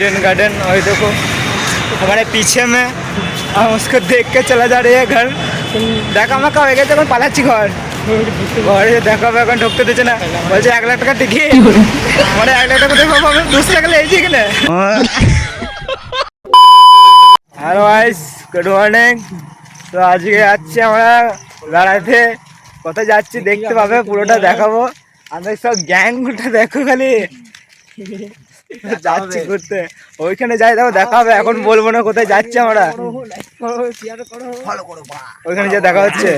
Eden Garden. और देखो हमारे पीछे में हम उसको देख के चला जा रही है घर। দেখা মাকা হয়ে গেছে, এখন পালাচ্ছি ঘর। ঘরে দেখা এখন ঢুকতে দিচ্ছে না, বলছে 1 লাখ টাকা টিকিট। মানে 1 লাখ টাকা দেবো, আমি 200 টাকা লেগেছি কিনা। Hello guys, good morning. তো আজকে যাচ্ছি আমরা বেড়াতে। কোথায় যাচ্ছি দেখতে পাবে, পুরোটা দেখাবো। আমাদের সব গ্যাংটা দেখো খালি যাচ্ছি ঘুরতে। ওইখানে যাই দেখো দেখা হবে, এখন বলবো না কোথায় যাচ্ছি আমরা। ওইখানে যে দেখা হচ্ছে।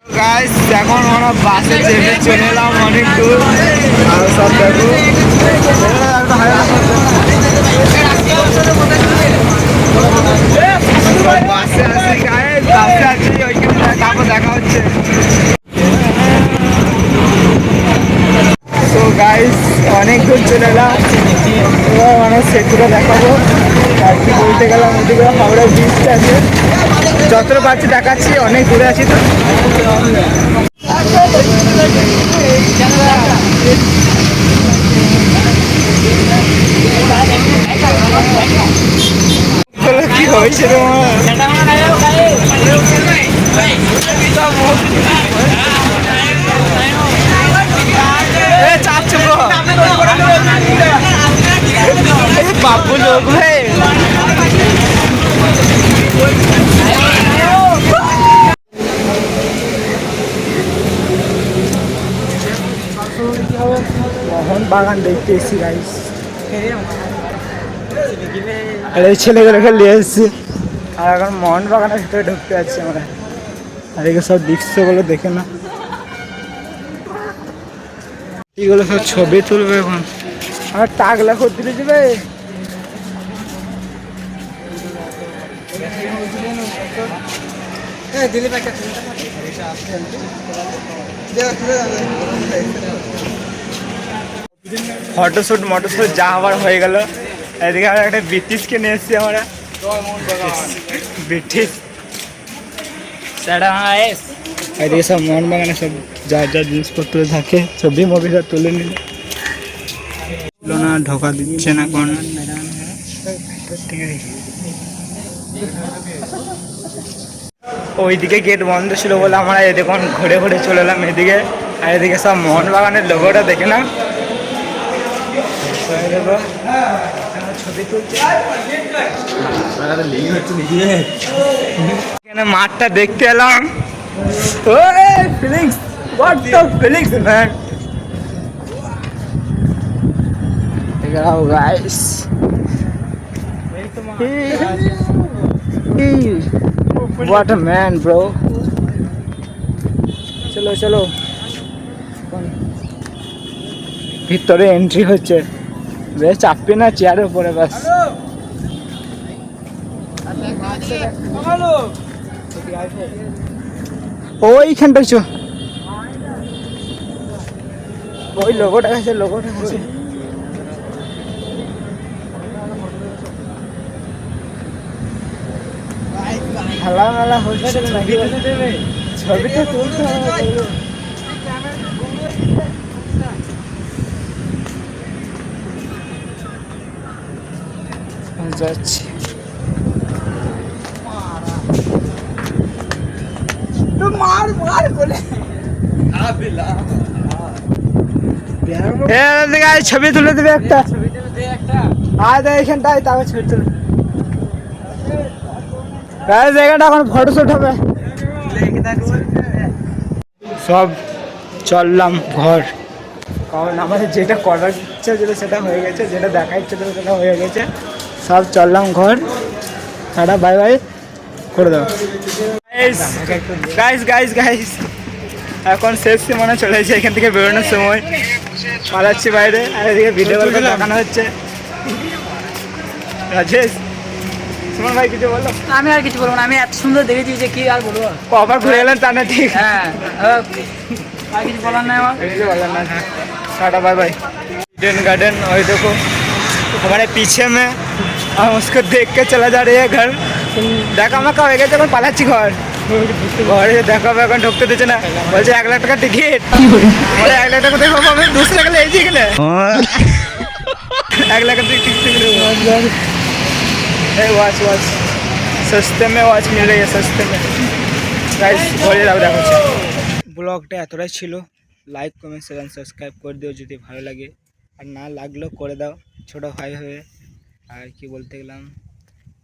গাইস এখন আমরা বাসে চেপে চলে এলাম অনেক দূর। আর সব দেখো বাসে আছি গাইস, বাসে আছি। ওইখানে তারপর দেখা হচ্ছে। তো গাইস অনেক দূর চলে এলাম, এবার মানে সেতুটা দেখাবো। আর কি বলতে গেলাম, ওদিকে হাওড়া ব্রিজটা আছে। যতটা পারছি দেখাচ্ছি, অনেক দূরে আছি তো। কি হয়েছে বাবু লোক ভাই। মোহন বাগান দেখতে এসেছি গাইস। আর এই ছেলেগুলোকে নিয়ে এসেছি, আর এখন মোহন বাগানের ভিতরে ঢুকতে যাচ্ছি আমরা। আর এগুলো সব দৃশ্যগুলো দেখে না, এগুলো সব ছবি তুলবে এখন। আমার টাগলা করতে যাবে। ফটোশুট মটোশুট যা হবার হয়ে গেল। এদিকে আমরা একটা ব্রিটিশকে নিয়ে এসেছি আমরা। ব্রিটিশ এদিকে সব মোহনবাগানে সব যা যা জিনিসপত্র থাকে ছবি মবি সব তুলে নিল না, ঢোকা দিচ্ছে না কোন। ওইদিকে গেট বন্ধ ছিল বলে আমরা এদিকে ঘুরে ঘুরে চলে এলাম এদিকে। আর এদিকে সব মোহনবাগানের লোগোটা দেখে না, ছবি তুলছে। এখানে মাঠটা দেখতে এলাম। Feelings, what the feelings man. Hello guys. What a man, bro. চলো চলো, ভিতরে এন্ট্রি হচ্ছে। বেশ চাপবে না চেয়ারের উপরে, বাস। ওইখানটা চো, ওই লোগোটা আছে, লোগোটা আছে। খেলা মেলা হচ্ছে নাকি, ছবিটা তুলতে হবে। যাচ্ছি ছবি তুলে দেবে একটা। আয় দেখ এখানটায়, তারপর ছবি তুলে জায়গাটা এখন ফটোশুট হবে। সব চললাম ঘর, কারণ আমাদের যেটা করার ইচ্ছা ছিল সেটা হয়ে গেছে, যেটা দেখার ইচ্ছা ছিল সেটা হয়ে গেছে। সব চললাম ঘর। টাটা বাই বাই করে দাও গাইস। গাইস গাইস এখন শেষ সীমানা চলে এসেছে, এখান থেকে বেরোনোর সময় পালাচ্ছি বাইরে। আর এদিকে ভিডিও কল দেখানো হচ্ছে। রাজেশ, সুমন ভাই কিছু বললো? আমি আর কিছু বলবো না, আমি এত সুন্দর দেখেছি যে কি আর বলবো। কবার ঘুরে এলেন তা না, ঠিক। হ্যাঁ, আর কিছু বলার নাই আমার, কিছু বলার না। Tata bye bye. Eden Garden. और देखो हमारे पीछे में हम उसको देख के चला जा रही है घर দেখা মাকা হয়ে গেছে এখন পালাচ্ছি ঘরে দেখা এখন ঢুকতে দিচ্ছে না বলছে 1 লাখ টাকা টিকিট বলে 1 লাখ টাকা কোথায় পাবো আমি 200 টাকা লেগেছি এখানে 1 लाख की टिकट वॉच वॉच सस्ते में वॉच मिल रही है सस्ते में गाइस ঘরে দাও দেখো ব্লগটা এতটাই ছিল লাইক কমেন্ট শেয়ার সাবস্ক্রাইব করে দিও যদি ভালো লাগে আর না লাগলেও করে দাও ছোট ভাই হয়ে আর কি বলতে গেলাম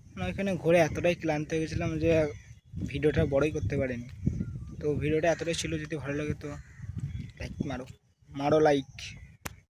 মানে ওইখানে ঘুরে এতটাই ক্লান্ত হয়ে গেছিলাম যে ভিডিওটা বড়ই করতে পারিনি তো ভিডিওটা এতটাই ছিল যদি ভালো লাগে তো লাইক মারো লাইক